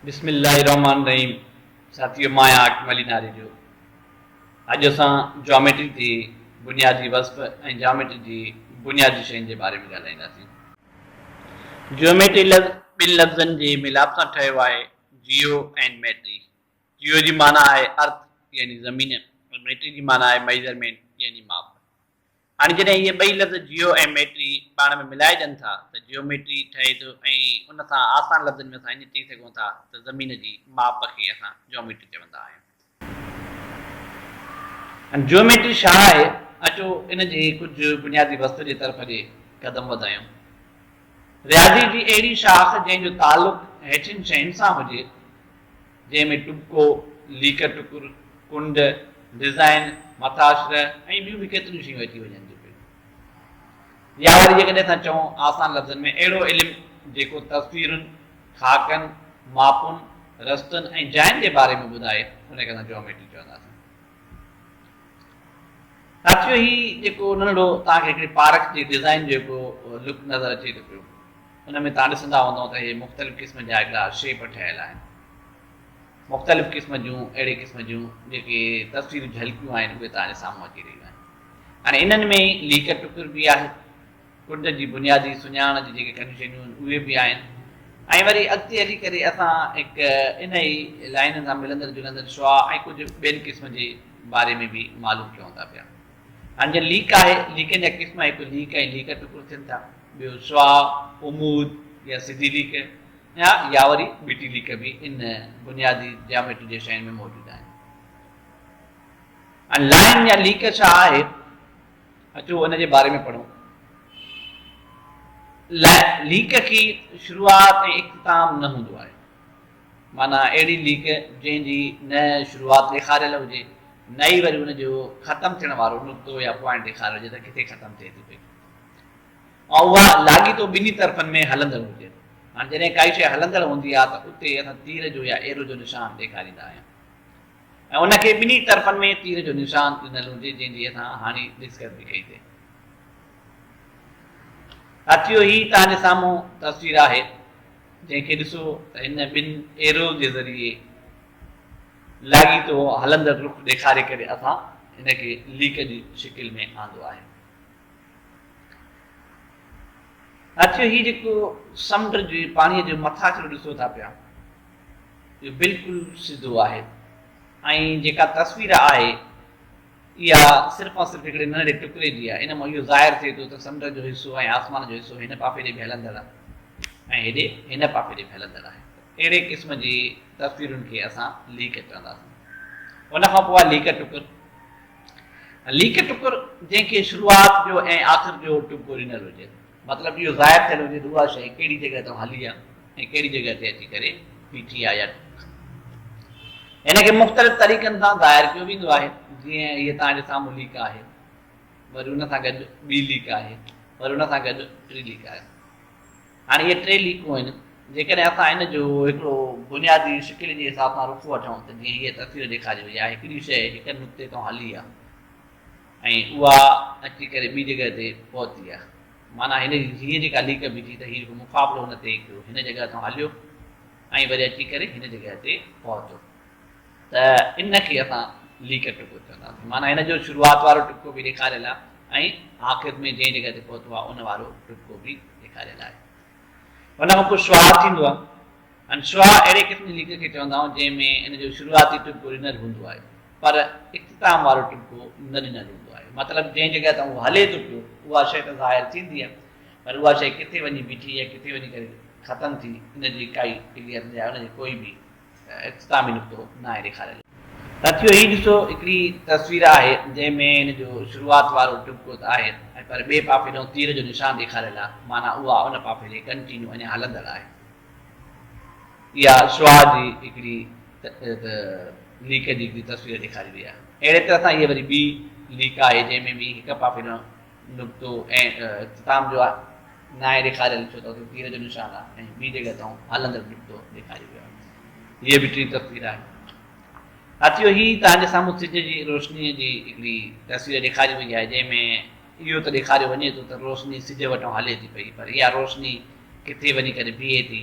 बिस्मिल्लाहिर्रहमानिर्रहीम। साथियों, मां आर्ट नाले जो अॼु असां ज्योमेट्री जी बुनियादी वस्फ़ ऐं ज्योमेट्री जी बुनियादी शयुनि जे बारे में ॻाल्हाईंदासीं। ज्योमेट्री ॿिनि लफ़्ज़नि जे मिलाप सां ठहियो आहे जियो ऐं मेट्री। जियो जी माना आहे अर्थ यानी ज़मीन, ऐं मेट्री जी माना आहे मेजरमेंट यानी माप। हाणे जॾहिं इहे ॿई लफ़्ज़ जियो ऐं मेट्री पाण में मिलाइजनि था त जियोमेट्री ठहे थो, ऐं उन सां आसान लफ़्ज़नि में असां ईअं चई सघूं था त ज़मीन जी माप खे असां जियोमेट्री चवंदा आहियूं। जियोमेट्री छा आहे? अचो इन जे कुझु बुनियादी वस्तु जे तरफ़ जे क़दम वधायूं। रियाज़ी जी अहिड़ी शाख़ जंहिंजो तालुक हेठियुनि शयुनि सां हुजे, जंहिंमें टुको, लीक टुकुर, कुंड, डिज़ाइन, मथाशर ऐं ॿियूं बि केतिरियूं शयूं अची वञनि। या वरी जेकॾहिं असां चऊं आसान लफ़्ज़नि में, अहिड़ो इल्मु जेको तस्वीरुनि, ख़ाकनि, मापुनि, रस्तनि ऐं जाइनि जे बारे में ॿुधाए, उनखे असां जियोमेट्री चवंदासीं। साथियो, ही जेको नंढो तव्हांखे हिकिड़ी पार्क जी डिज़ाइन जेको लुक नज़र अचे थो पियो, उन में तव्हां ॾिसंदा हूंदव त इहे मुख़्तलिफ़ क़िस्म जा हिकिड़ा शेप ठहियल आहिनि। मुख़्तलिफ़ क़िस्म जूं अहिड़े क़िस्म जूं जेके तस्वीरूं झलकियूं आहिनि, उहे तव्हांजे साम्हूं अची रहियूं आहिनि। हाणे इन्हनि में लीक टुकुर बि आहे, कुंड जी बुनियादी सुञाण जी जेके कॾहिं शयूं आहिनि उहे बि आहिनि, ऐं वरी अॻिते हली करे असां हिकु इन ई लाइन सां मिलंदड़ जुलंदड़ शुआ ऐं कुझु ॿियनि क़िस्म जे बारे में बि मालूम कयूं था पिया। हाणे जीअं लीक आहे, लीकनि जा क़िस्म हिकु लीक ऐं लीक टुकुर थियनि था, ॿियो शुआ, उमूद या सिधी लीक, या वरी बीटी लीक बि इन बुनियादी जियोमेट्री जे शयुनि में मौजूदु आहिनि। हाणे लाइन या लीक छा आहे? अचो उन जे बारे में पढ़ूं। लीक की शुरूआत ऐं इख़्तिताम न हूंदो आहे, माना अहिड़ी लीक जंहिंजी न शुरूआत ॾेखारियल हुजे, न ई वरी हुनजो ख़तमु थियण वारो नुक़्तो या पॉइंट ॾेखारियो हुजे त किथे ख़तमु थिए थी पई, ऐं उहा लाॻीतो ॿिन्ही तरफ़नि में हलंदड़ हुजे। हाणे जॾहिं काई शइ हलंदड़ हूंदी आहे त उते असां तीर जो या एरो जो निशान ॾेखारींदा आहियूं, ऐं उनखे ॿिन्ही तरफ़नि में तीर जो निशान ॾिनल हुजे, जंहिंजी असां हाणे डिस्कस बि कई थिए। साथियो, ही तव्हांजे साम्हूं तस्वीर आहे, जंहिंखे ॾिसो त हिन ॿिनि एरो जे ज़रिए लाॻीतो हलंदड़ रुख ॾेखारे करे असां हिनखे लीक जी शिकिल में आंदो आहे। साथियो, ही जेको समुंड जे पाणीअ जो मथाछिरो ॾिसो था पिया, इहो बिल्कुलु सिधो आहे, ऐं जेका तस्वीर आहे इहा सिर्फ़ु ऐं सिर्फ़ु हिकिड़े नंढे टुकड़े जी आहे। इन मां इहो ज़ाहिर थिए थो त समुंड जो हिसो ऐं आसमान जो हिसो हिन पासे ॾे बि हलंदड़ आहे ऐं हेॾे हिन पासे ॾे बि हलंदड़ आहे। अहिड़े क़िस्म जी तस्वीरुनि खे असां लीक चवंदासीं। उन खां पोइ आहे लीक टुकुर। लीक टुकुर जंहिंखे शुरूआत जो ऐं आख़िर जो टुको ॾिनल हुजे, मतिलबु इहो ज़ाहिर थियल हुजे त उहा शइ कहिड़ी जॻह तां हली आहे ऐं कहिड़ी जॻह ते अची करे बीठी आहे या हिनखे मुख़्तलिफ़ तरीक़नि सां ज़ाहिर कयो वेंदो आहे। जीअं हीअ तव्हांजे साम्हूं लीक आहे, वरी उन सां गॾु ॿी लीक आहे, वरी उन सां गॾु टी लीक आहे। हाणे इहे टे लीकूं आहिनि। जेकॾहिं असां इन जो हिकिड़ो बुनियादी शिकिल जे हिसाब सां रुख़ वठूं त जीअं हीअ तस्वीर ॾेखारी वई आहे, हिकिड़ी शइ हिकु नुक़्ते तां हली आहे ऐं उहा अची करे ॿी जॻह ते पहुती आहे, माना हिन हीअ जेका लीक बीठी त हीअ मुक़ाबिलो हुन ते कयो, हिन जॻह तां हलियो ऐं वरी अची करे हिन जॻह ते पहुतो, त इनखे असां लीक टुको चवंदासीं। माना हिन जो शुरूआत वारो टुको बि ॾेखारियल आहे ऐं आख़िर में जंहिं जॻह ते पहुतो आहे उन वारो टुको बि ॾेखारियल आहे। हुन खां पोइ शुआ थींदो आहे। हाणे शुआ अहिड़े क़िस्म जी लीक खे चवंदा आहियूं जंहिंमें इन जो शुरूआती टुको ॾिनल हूंदो आहे, पर इख़्तिताम वारो टुको न ॾिनल हूंदो आहे। मतिलबु जंहिं जॻह तां उहो हले थो पियो उहा शइ त ज़ाहिर थींदी आहे, पर उहा शइ किथे वञी बीठी आहे, किथे वञी करे ख़तमु थी, इनजी काई क्लियर न आहे, उनजी कोई बि इख़्तितामी नुक़्तो न आहे ॾेखारियल। साथियो, हीअ ॾिसो हिकिड़ी तस्वीर आहे जंहिंमें हिन जो शुरूआत वारो टुको त आहे ऐं पर ॿिए पासे ॾांहुं तीर जो निशान ॾेखारियल आहे, माना उहा उन पासे ॾे कंटिन्यू अञा हलंदड़ आहे। इहा शुआ जी हिकिड़ी लीक जी हिकिड़ी तस्वीर ॾेखारी वई आहे। अहिड़े तरह सां इहा वरी ॿी लीक आहे जंहिंमें बि हिकु पासे ॾांहुं नुक़्तो ऐं इख़्तिताम जो आहे न आहे ॾेखारियल, छो त उते तीर जो निशान आहे, ऐं ॿी जॻह तां हलंदड़ नुक़्तो ॾेखारी वियो आहे। हीअ बि टी तस्वीर आहे। साथियो, ही तव्हांजे साम्हूं सिज जी रोशनीअ जी हिकिड़ी तस्वीर ॾेखारी वई आहे, जंहिंमें इहो त ॾेखारियो वञे थो त रोशनी सिज वटां हले थी पई, पर इहा रोशनी किथे वञी करे बीहे थी,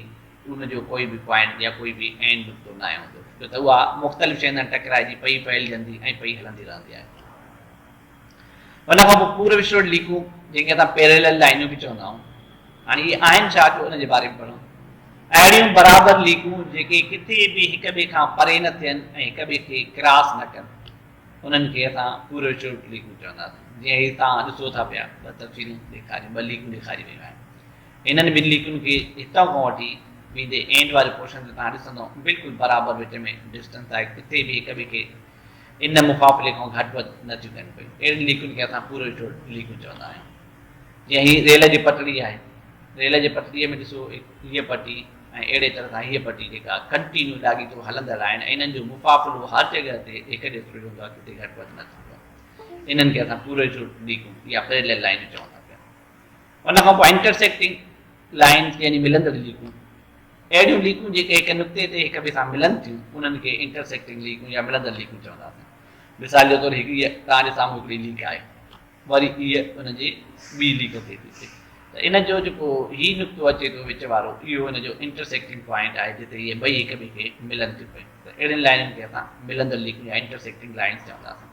उनजो कोई बि पॉइंट या कोई बि एंड नुक़्तो न हूंदो, छो त उहा मुख़्तलिफ़ शयुनि सां टकराइजी पई फैलिजंदी ऐं पई हलंदी रहंदी आहे। उन खां पोइ पूर्व विश्व लीकूं जंहिंखे असां पैरेलल लाइनूं बि चवंदा आहियूं, हाणे इहे आहिनि छा जो उनजे बारे में पढ़ूं। अहिड़ियूं बराबरि लीकूं जेके किथे बि हिक ॿिए खां परे न थियनि ऐं हिक ॿिए खे क्रॉस न कनि, उन्हनि खे असां पूर्व विश्व लीकूं चवंदासीं। जीअं हीअ तव्हां ॾिसो था पिया, ॿ तफ़सीलूं ॾेखारियूं, ॿ लीकूं ॾेखारी वियूं आहिनि। इन्हनि ॿिनि लीकुनि खे हितां खां वठी वेंदे एंड वारे पोर्शन ते तव्हां ॾिसंदो बिल्कुलु बराबरि विच में डिस्टेंस आहे, किथे बि हिक ॿिए खे इन मुक़ाबिले खां घटि वधि नथियूं कनि पियूं। अहिड़ियुनि लीकुनि खे असां पूर्व विश्व लीकूं चवंदा आहियूं। जीअं हीअ रेल जी पटड़ी आहे, रेल जे पटड़ीअ में ॾिसो हीअ पटी ऐं अहिड़े तरह सां हीअ पटी जेका कंटिन्यू लाॻीतो हलंदड़ आहिनि, ऐं इन्हनि जो मुफ़ासिलो हर जॻह ते हिक जेतिरो हूंदो आहे, किथे घटि वधि न थींदो आहे। इन्हनि खे असां पूर्व विश्व लीकूं या पैरेलल लाइनूं चवंदा पिया। उन खां पोइ इंटरसेक्टिंग लाइन्स यानी मिलंदड़ लीकूं, अहिड़ियूं लीकूं जेके हिक नुक़्ते ते हिक ॿिए सां मिलनि थियूं, उन्हनि खे इंटरसेक्टिंग लीकूं या मिलंदड़ लीकूं चवंदासीं। मिसाल जे तौरु हिकु इहा तव्हांजे साम्हूं हिकिड़ी लीक आहे, वरी इहा उनजी ॿी लीक थिए थी, त इन जो जेको हीउ नुक़्तो अचे थो विच वारो, इहो हिनजो इंटरसेक्टिंग पॉइंट आहे जिते इहे ॿई हिक ॿिए खे मिलनि थियूं पियूं। त अहिड़ियुनि लाइनुनि खे असां मिलंदड़ लीकूं या इंटरसेक्टिंग लाइन्स चवंदासीं।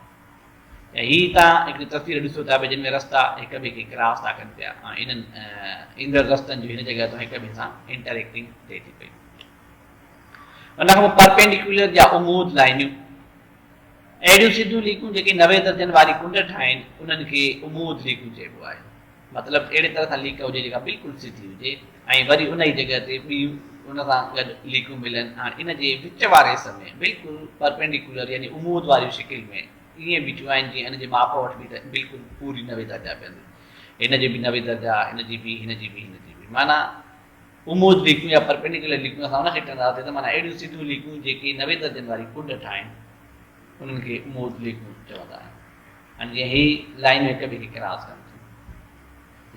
ऐं हीअ तव्हां हिकिड़ी तस्वीर ॾिसो था भई जिन में रस्ता हिक ॿिए खे क्रॉस था कनि पिया, ऐं इन्हनि ईंदड़ रस्तनि जो हिन जॻह तां हिक ॿिए सां इंटरेक्टिंग थिए थी पई। उन खां पोइ परपेंडिकुलर या उमूद लाइनियूं, अहिड़ियूं सिधियूं लीकूं जेके 90 दर्जनि वारी कुंड ठाहिनि, उन्हनि खे उमूद लीकूं चइबो आहे। मतिलबु अहिड़े तरह सां लीक हुजे जेका बिल्कुलु सिधी हुजे, ऐं वरी उन ई जॻह ते ॿियूं उन सां गॾु लीकूं मिलनि। हाणे इन जे विच वारे हिसे में बिल्कुलु परपेंडिकुलर यानी उमूद वारी शिकिल में ईअं बीठियूं आहिनि जीअं इन जे माप वटि बि त बिल्कुलु पूरी 90 दर्जा पवंदी, हिन जे बि 90 दर्जा, हिन जी बि, हिन जी बि, हिन जी बि, माना उमूद लीकूं या परपेंडिकुलर लीकूं असां उनखे चवंदासीं त माना अहिड़ियूं सिधियूं लीकूं जेके 90 दर्जनि वारी कुंड ठाहिनि, उन्हनि खे उमूद लीकूं चवंदा आहिनि। ऐं जीअं ही लाइनूं हिक ॿिए खे क्रॉस कनि थियूं,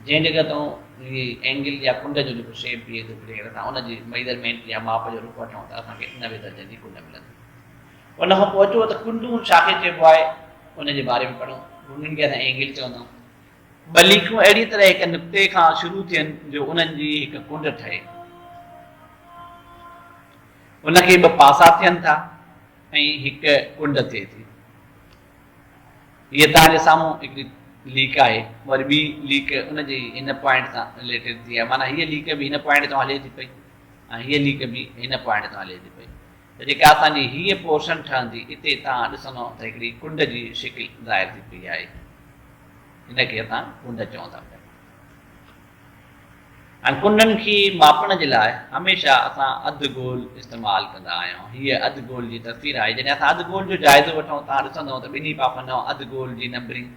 जंहिं जॻह तां इहे एंगल या कुंड जो जेको शेप बीहे थो जेकर असां उनजी मेजरमेंट या माप जो रूप वठूं त असांखे 90 दर्जनि जी कुंड मिलंदी। उन खां पोइ अचो त कुंडूं छाखे चइबो आहे, उनजे बारे में पढ़ूं। कुंडुनि खे असां एंगल चवंदा आहियूं। ॿ लीकूं अहिड़ी तरह हिक नुक़्ते खां शुरू थियनि जो उन्हनि जी हिकु कुंड ठहे, उनखे ॿ पासा थियनि था ऐं हिकु कुंड थिए थी। हीअ तव्हांजे साम्हूं हिकिड़ी लीक आहे, वरी ॿी लीक उनजे हिन पॉइंट सां रिलेटेड थी आहे, माना हीअ लीक बि हिन पॉइंट तां हले थी पई ऐं हीअ लीक बि हिन पॉइंट तां हले थी पई। त जेका असांजी हीअ पोर्शन ठहंदी, हिते तव्हां ॾिसंदो त हिकिड़ी कुंड जी शिकिल ज़ाहिर थी पई आहे, हिनखे असां कुंड चऊं था पिया। ऐं कुंडनि खे मापण जे लाइ हमेशह असां अधु गोल इस्तेमालु कंदा आहियूं। हीअ अधु गोल जी तस्वीर आहे। जॾहिं असां अधु गोल जो जाइज़ो वठूं, तव्हां ॾिसंदव त ॿिन्ही पासनि अधु गोल जी नंबरिंग,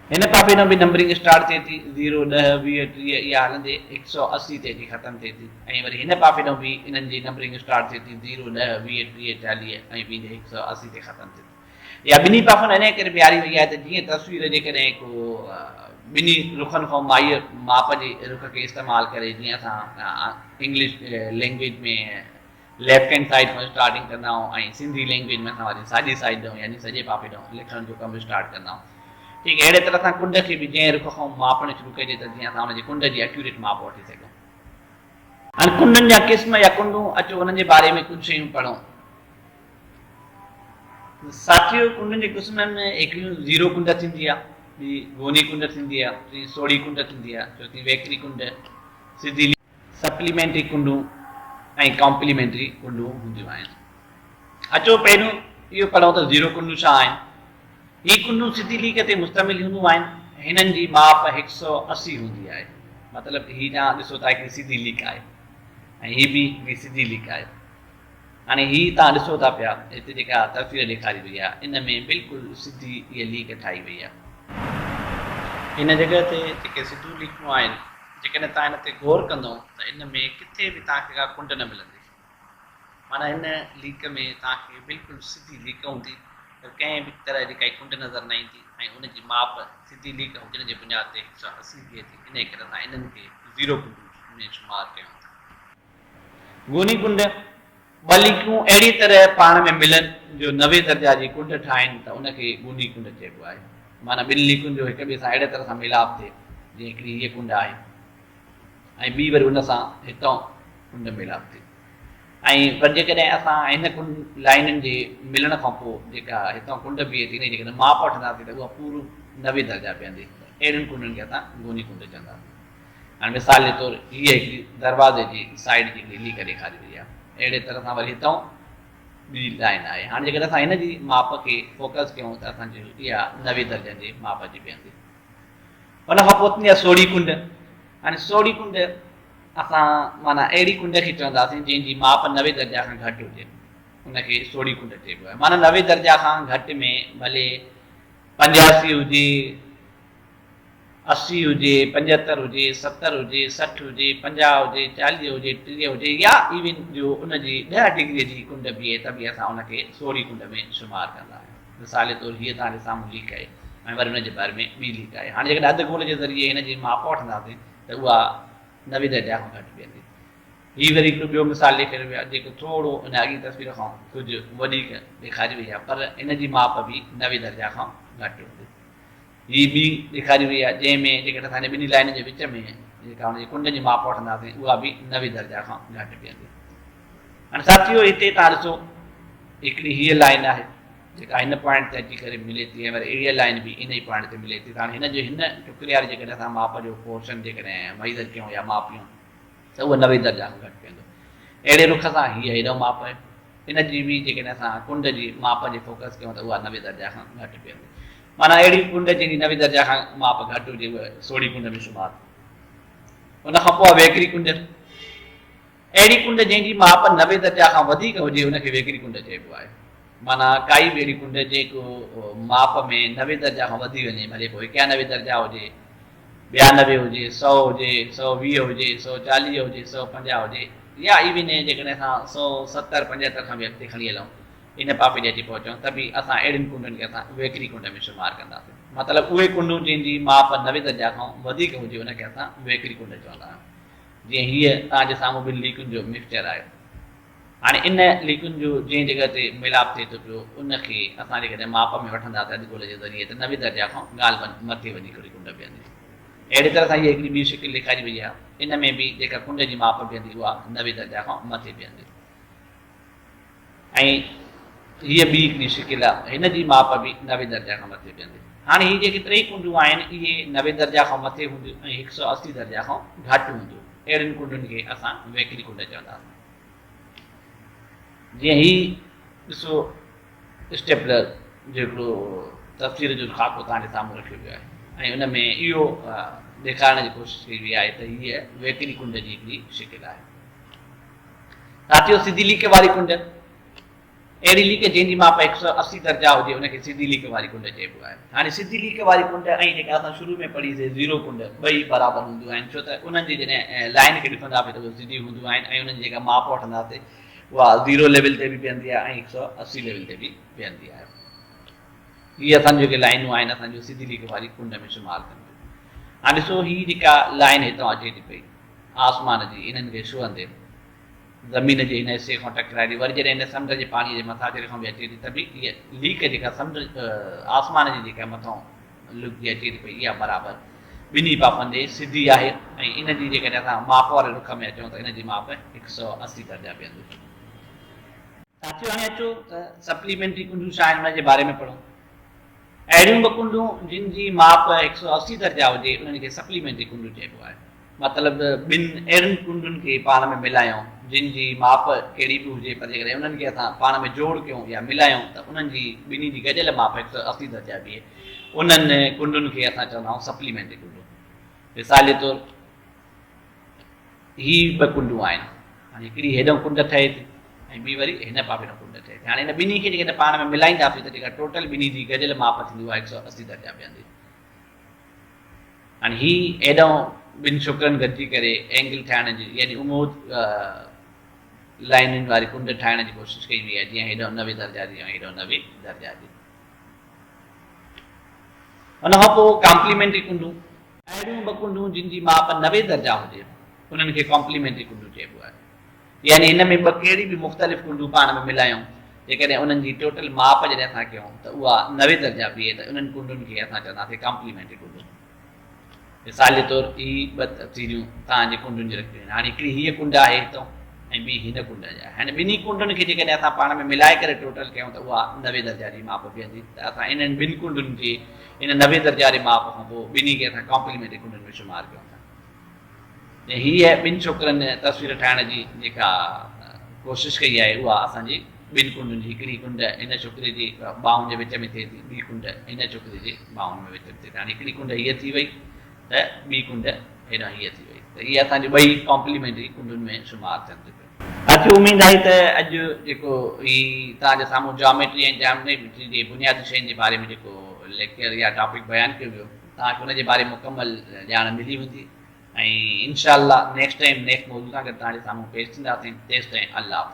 हिन पासे खां बि नंबरिंग स्टार्ट थिए थी 0, 10, 20, 30, इहा हलंदे 180 ते अची ख़तमु थिए थी। ऐं वरी हिन पासे खां बि इन्हनि जी नंबरिंग स्टार्ट थिए थी 0, 10, 20, 30, 40 ऐं ॿी 180 ते ख़तमु थिए थी। इहा ॿिन्ही पासनि इन करे बीहारी वई आहे त जीअं तस्वीर जेकॾहिं को ॿिन्ही रुखनि खां माप जे रुख खे इस्तेमालु करे, जीअं असां इंग्लिश लैंग्वेज में लेफ्ट हैंड साइड खां स्टार्टिंग कंदा आहियूं ऐं सिंधी लैंग्वेज में असां वरी साॼी साइड ॾांहुं यानी सॼे पासे ॾांहुं लिखण जो कमु स्टार्ट कंदा आहियूं। ठीकु अहिड़े तरह सां कुंड खे बि जंहिं रुख खां मापणु शुरू कजे त जीअं असां हुनजी कुंड जी एक्यूरेट माप वठी सघूं। हाणे कुंडनि जा क़िस्म या कुंडूं, अचो हुननि जे बारे में कुझु शयूं पढ़ूं। साथियो, कुंडनि जे क़िस्मनि में हिकिड़ियूं 0 कुंड थींदी आहे, ॿी गोनी कुंड थींदी आहे, टी सोड़ी कुंड थींदी आहे, चौथी वेकरी कुंड, सिधी सप्लीमेंट्री कुंडूं ऐं कॉम्प्लीमेंट्री कुंडूं हूंदियूं आहिनि। अचो पहिरियों इहो पढ़ूं त 0 कुंडूं छा आहिनि। हीअ कुंडूं सिधी लीक ते मुश्तमिल हूंदियूं आहिनि। हिननि जी माप 180 हूंदी आहे। मतिलबु हीअ तव्हां ॾिसो था हिकिड़ी सिधी लीक आहे ऐं हीअ बि हिकिड़ी सिधी लीक आहे। हाणे हीअ तव्हां ॾिसो था पिया, हिते जेका तस्वीर ॾेखारी वई आहे, इन में बिल्कुलु सिधी इहा लीक ठाही वई आहे। हिन जॻह ते जेके सिधियूं लीकूं आहिनि, जेकॾहिं तव्हां हिन ते गौर कंदव त इन में किथे बि तव्हांखे का कुंड न मिलंदी। माना हिन लीक में तव्हांखे बिल्कुलु सिधी लीक हूंदी, कंहिं बि तरह जी काई कुंड नज़र न ईंदी ऐं उनजी माप सिधी लीक हुजण जे बुनियाद ते 180 थिए थी। इन करे असां इन्हनि खे 0 कुंड में शुमार कयूं था। गोनी कुंड, ॿ लीकूं अहिड़ी तरह पाण में मिलनि जो 90 दर्जा जी कुंड ठाहिनि त उनखे गोनी कुंड चइबो आहे। माना ॿिनि लीकुनि जो हिक ॿिए सां अहिड़े तरह सां मिलाप थिए, जीअं हिकिड़ी हीअ कुंड आहे ऐं ॿी वरी उन सां हितां कुंड मिलाप थी। ऐं पर जेकॾहिं असां हिन कुंड लाइनुनि जे मिलण खां पोइ जेका हितां कुंड बीहे थी न जेकॾहिं माप वठंदासीं त उहा पूरो 90 दर्जा बीहंदी। अहिड़ियुनि कुंडनि खे असां गोनी कुंड चवंदासीं। हाणे मिसाल जे तौरु हीअ हिकिड़ी दरवाज़े जी साइड जी लीक ॾेखारी वई आहे, अहिड़े तरह सां वरी हितां ॿी लाइन आहे। हाणे जेकॾहिं असां हिन जी माप खे फोकस कयूं त असांजी इहा 90 दर्जनि जी माप जी बीहंदी। हुन खां पोइ थींदी आहे सोढ़ी कुंड। हाणे सोढ़ी कुंड असां माना अहिड़ी कुंड खे चवंदासीं जंहिंजी माप 90 दर्जा खां घटि हुजे, उनखे सोढ़ी कुंड चइबो आहे। माना 90 दर्जा खां घटि में भले 85 हुजे, 80 हुजे, 75 हुजे, 70 हुजे, 60 हुजे, 50 हुजे, 40 हुजे, 30 हुजे, या इवन जो उनजी 10 डिग्री जी कुंड बीहे त बि असां उनखे सोढ़ी कुंड में शुमार कंदा आहियूं। मिसाल जे तौरु हीअ तव्हांजे साम्हूं लीक आहे ऐं वरी हुनजे बारे में ॿी लीक आहे। हाणे जेकॾहिं अधु गोल जे ज़रिए हिन जी माप वठंदासीं त उहा 90 दर्जा खां घटि बीहंदी। हीअ वरी हिकिड़ो ॿियो मिसाल ॾेखारियो वियो आहे जेको थोरो उन अॻी तस्वीर खां कुझु वधीक ॾेखारी वई आहे, पर इन जी माप बि 90 दर्जा खां घटि हूंदी। हीअ ॿी ॾेखारी वई आहे जंहिंमें जेकॾहिं असां ॿिन्ही लाइनुनि जे विच में जेका हुनजी कुंड जी माप वठंदासीं उहा बि 90 दर्जा खां घटि बीहंदी। हाणे साथियो हिते तव्हां ॾिसो हिकिड़ी हीअ लाइन आहे जेका हिन पॉइंट ते अची करे मिले थी ऐं वरी इहा लाइन बि इन ई पॉइंट ते मिले थी। त हाणे हिन जो हिन टुकड़े वारी जेकॾहिं असां माप जो पोर्शन जेकॾहिं मइज़र कयूं या मापियूं त उहा 90 दर्जा खां घटि पवंदो। अहिड़े रुख सां हीअ हेॾो माप आहे, इन जी बि जेकॾहिं असां कुंड जी माप जे फोकस कयूं त उहा 90 दर्जा खां घटि पवंदी। माना अहिड़ी कुंड जंहिंजी 90 दर्जा खां माप घटि हुजे उहा सोढ़ी कुंड में शुमार। उन खां पोइ वेकिरी कुंड। अहिड़ी कुंड जंहिंजी माप 90 दर्जा खां वधीक हुजे उनखे वेकिरी कुंड चइबो आहे। माना काई बि अहिड़ी कुंड जेको माप में 90 दर्जा खां वधी वञे, भले पोइ 91 दर्जा हुजे, 92 हुजे, 100 हुजे, 120 हुजे, 140 हुजे, 150 हुजे, या इवन जेकॾहिं असां 170 75 खां बि अॻिते खणी हलूं इन पापे ॾे अची पहुचूं त बि असां अहिड़ियुनि कुंडनि खे असां वेकिरी कुंड में शुमार कंदासीं। मतिलबु उहे कुंडूं जंहिंजी माप 90 दर्जा खां वधीक हुजे उनखे असां वेकिरी कुंड चवंदा आहियूं। जीअं हीअ तव्हांजे साम्हूं ॿिनि लीकुनि जो मिक्सचर आहे। हाणे इन लीकुनि जो जंहिं जॻह ते मिलाप थिए थो पियो उनखे असां जेकॾहिं माप में वठंदासीं अधु जे ज़रिए त 90 दर्जा खां ॻाल्हि मथे वञी करे कुंड बीहंदी। अहिड़ी तरह सां हीअ हिकिड़ी ॿी शिकिल ॾेखारी वई आहे, इन में बि जेका कुंड जी माप बीहंदी उहा 90 दर्जा खां मथे बीहंदी। ऐं हीअ ॿी हिकिड़ी शिकिल आहे, हिन जी माप बि 90 दर्जा खां मथे बीहंदी। हाणे हीअ जेके टे कुंडूं आहिनि इहे 90 दर्जा खां मथे हूंदियूं ऐं 180 दर्जा खां घटि हूंदियूं। अहिड़ियुनि कुंडुनि खे असां वेकिरी कुंड चवंदासीं। जीअं ही ॾिसो स्टेपलर जेको तस्वीर जो ख़ाको तव्हांजे साम्हूं रखियो वियो आहे ऐं उन में इहो ॾेखारण जी कोशिशि कई वई आहे त हीअ वेकिरी कुंड जी हिकिड़ी शिकिल आहे। साथियो सिधी लीक वारी कुंड, अहिड़ी लीक जंहिंजी माप 180 दर्जा हुजे उनखे सिधी लीक वारी कुंड चइबो आहे। हाणे सिधी लीक वारी कुंड ऐं जेका असां शुरू में पढ़ीसीं ज़ीरो कुंड ॿई बराबरि हूंदियूं आहिनि, छो त उन्हनि जी जॾहिं लाइन खे ॾिसंदासीं त उहे सिधी हूंदियूं आहिनि ऐं उन्हनि जी जेका माप वठंदासीं उहा 0 लेवल ते बि बीहंदी आहे ऐं 180 लेवल ते बि बीहंदी आहे। हीअ असांजूं जेके लाइनूं आहिनि असांजो सिधी लीक वारी कुंड में शुमार कंदियूं। हाणे ॾिसो हीअ जेका लाइन हितां अचे थी पई आसमान जी, इन्हनि खे छुहंदे ज़मीन जे हिन हिसे खां टकराए थी, वरी जॾहिं हिन समुंड जे पाणीअ जे मथां खां बि अचे थी त बि इहा लीक जेका समुंड आसमान जी जेका मथां लुकजी अचे थी पई इहा बराबरि ॿिन्ही पापनि ते सिधी आहे ऐं इन जी जेकॾहिं असां माप वारे रुख में अचूं त इन जी माप 180 दर्जा बीहंदी। साथियो हाणे अचो त सप्लीमेंट्री कुंडूं छा आहिनि उनजे बारे में पढ़ूं। अहिड़ियूं ॿ कुंडूं जिन जी माप 180 दर्जा हुजे उन्हनि खे सप्लीमेंट्री कुंडूं चइबो आहे। मतिलबु ॿिनि अहिड़ियुनि कुंडुनि खे पाण में मिलायूं जिन जी माप कहिड़ी बि हुजे, पर जेकॾहिं उन्हनि खे असां पाण में जोड़ कयूं या मिलायूं त उन्हनि जी ॿिन्ही जी गॾियल माप 180 दर्जा बीहे, उन्हनि कुंडुनि खे असां चवंदा आहियूं सप्लीमेंट्री कुंडूं। मिसाल जे तौरु ही ॿ कुंडूं आहिनि, हाणे हिकिड़ी हेॾो कुंड ठहे थी ऐं ॿी वरी हिन पासे में कुंड ठहे थी। हाणे हिन ॿिन्ही खे जेकॾहिं पाण में मिलाईंदासीं त जेका टोटल ॿिन्ही जी गॾियल माप थींदी उहा 180 दर्जा बीहंदी। हाणे ही हेॾो ॿिनि शुक्रनि गॾिजी करे एंगल ठाहिण जी यानी उमूद लाइनुनि वारी कुंड ठाहिण जी कोशिशि कई वई आहे, जीअं हेॾो 90 दर्जा जी ऐं हेॾो 90 दर्जा जी। हुन खां पोइ कॉम्प्लीमेंट्री कुंडूं, अहिड़ियूं ॿ कुंडूं जिन जी माप 90 दर्जा हुजे उन्हनि खे कॉम्प्लीमेंट्री कुंडूं चइबो आहे। यानी हिन में ॿ कहिड़ी बि मुख़्तलिफ़ कुंडूं पाण में मिलायूं जेकॾहिं उन्हनि जी टोटल माप जॾहिं असां कयूं त उहा 90 दर्जा बीहे त उन्हनि कुंडुनि खे असां चवंदासीं कॉम्प्लीमेंट्री कुंडूं। मिसाल जे तौरु ही ॿ तस्वीरूं तव्हांजे कुंडुनि जी रखियूं आहिनि। हाणे हिकिड़ी हीअ कुंड आहे हितां ऐं ॿी हिन कुंड जा। हाणे ॿिन्ही कुंडनि खे जेकॾहिं असां पाण में मिलाए करे टोटल कयूं त उहा 90 दर्जा जी माप बीहंदी। त असां इन्हनि ॿिनि कुंडनि खे इन 90 दर्जा जी माप खां पोइ ॿिन्ही खे असां कॉम्प्लीमेंट्री कुंडनि में शुमार कयूं था। हीअ ॿिनि छोकिरनि तस्वीर ठाहिण जी जेका कोशिशि कई आहे उहा असांजी ॿिनि कुंडनि जी, हिकिड़ी कुंड इन छोकिरे जी ॿाहुनि जे विच में थिए थी, ॿी कुंड इन छोकिरे जे ॿाहुनि में विच में थिए थी। हाणे हिकिड़ी कुंड हीअ थी वई त ॿी कुंड हेॾां हीअ थी वई, त इहे असांजी ॿई कॉम्प्लीमेंट्री कुंडुनि में शुमार थियनि थियूं। अचो उमेद आहे त अॼु जेको ही तव्हांजे साम्हूं जॉमेट्री ऐं जॉमेट्री जे बुनियादी शयुनि जे बारे में जेको लेक्चर या टॉपिक बयानु कयो वियो तव्हांखे हुनजे बारे में मुकमल ॼाण मिली हूंदी ऐं इंशाअल्लाह नेक्स्ट टाइम नेक्स्ट मौज़ूअ सां गॾु तव्हांजे साम्हूं पेश थींदासीं। तेसिताईं अल्लाह हाफ़िज़।